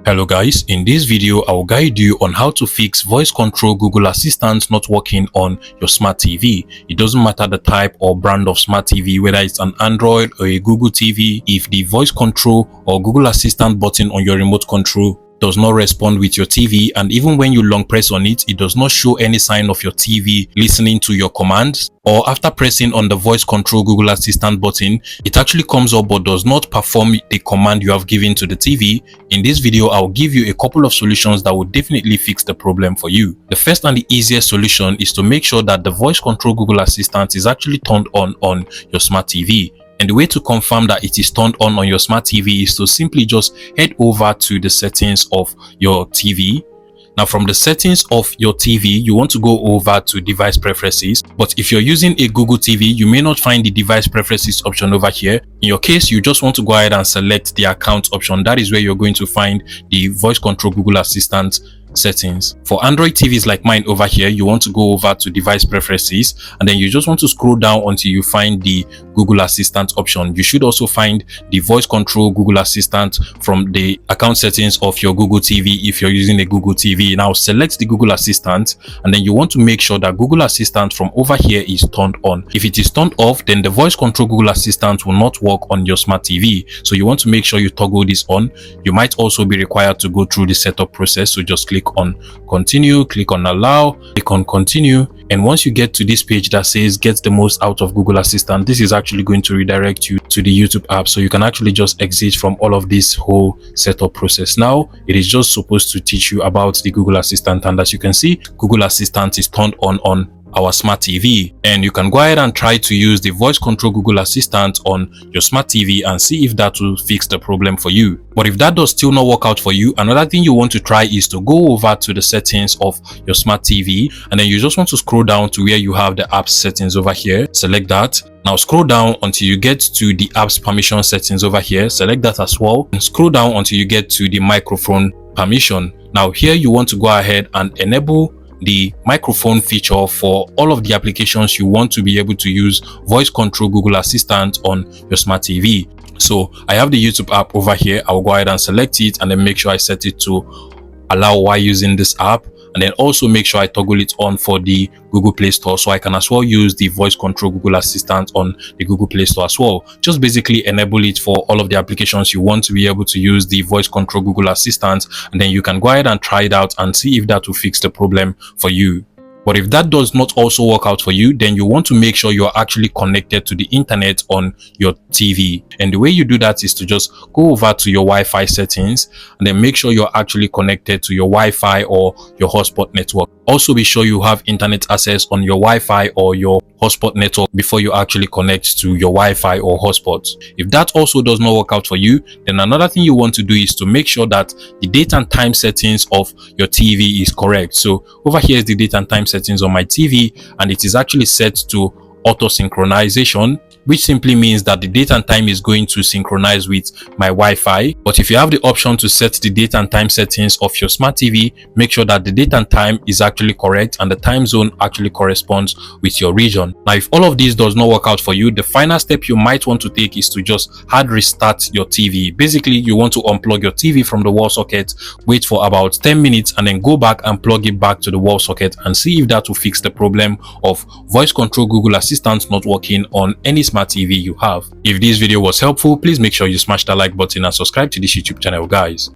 Hello guys, in this video I will guide you on how to fix voice control Google Assistant not working on your smart TV. It doesn't matter the type or brand of smart TV, whether it's an Android or a Google TV. If the voice control or Google Assistant button on your remote control does not respond with your TV, and even when you long press on it, it does not show any sign of your TV listening to your commands, or after pressing on the voice control Google Assistant button, it actually comes up but does not perform the command you have given to the TV. In this video, I'll give you a couple of solutions that will definitely fix the problem for you. The first and the easiest solution is to make sure that the voice control Google Assistant is actually turned on your smart TV. And the way to confirm that it is turned on your smart TV is to simply just head over to the settings of your TV. Now, from the settings of your TV, you want to go over to device preferences. But if you're using a Google TV, you may not find the device preferences option over here. In your case, you just want to go ahead and select the account option. That is where you're going to find the voice control Google Assistant settings. For Android TVs like mine over here, you want to go over to device preferences, and then you just want to scroll down until you find the Google Assistant option. You should also find the voice control Google Assistant from the account settings of your Google TV if you're using a Google TV. Now select the Google Assistant, and then you want to make sure that Google Assistant from over here is turned on. If it is turned off, then the voice control Google Assistant will not work on your smart TV. So you want to make sure you toggle this on. You might also be required to go through the setup process, so just click on continue, click on allow, click on continue, and once you get to this page that says get the most out of Google Assistant, this is actually going to redirect you to the YouTube app, so you can actually just exit from all of this whole setup process. Now it is just supposed to teach you about the Google Assistant, and as you can see, Google Assistant is turned on our smart TV, and you can go ahead and try to use the voice control Google Assistant on your smart TV and see if that will fix the problem for you. But if that does still not work out for you, another thing you want to try is to go over to the settings of your smart TV, and then you just want to scroll down to where you have the apps settings over here. Select that. Now scroll down until you get to the apps permission settings over here. Select that as well, and scroll down until you get to the microphone permission. Now here you want to go ahead and enable the microphone feature for all of the applications you want to be able to use voice control Google Assistant on your smart TV. So I have the YouTube app over here. I'll go ahead and select it, and then make sure I set it to allow while using this app, and then also make sure I toggle it on for the Google Play Store, so I can as well use the voice control Google Assistant on the Google Play Store as well. Just basically enable it for all of the applications you want to be able to use the voice control Google Assistant, and then you can go ahead and try it out and see if that will fix the problem for you. But if that does not also work out for you, then you want to make sure you're actually connected to the internet on your TV. And the way you do that is to just go over to your Wi-Fi settings, and then make sure you're actually connected to your Wi-Fi or your hotspot network. Also be sure you have internet access on your Wi-Fi or your hotspot network before you actually connect to your Wi-Fi or hotspot. If that also does not work out for you, then another thing you want to do is to make sure that the date and time settings of your TV is correct. So over here is the date and time settings on my TV, and it is actually set to auto synchronization, which simply means that the date and time is going to synchronize with my Wi-Fi. But if you have the option to set the date and time settings of your smart TV, make sure that the date and time is actually correct and the time zone actually corresponds with your region. Now, if all of this does not work out for you, the final step you might want to take is to just hard restart your TV. Basically, you want to unplug your TV from the wall socket, wait for about 10 minutes, and then go back and plug it back to the wall socket and see if that will fix the problem of voice control Google Assistant not working on any smart TV you have. If this video was helpful, please make sure you smash that like button and subscribe to this YouTube channel, guys.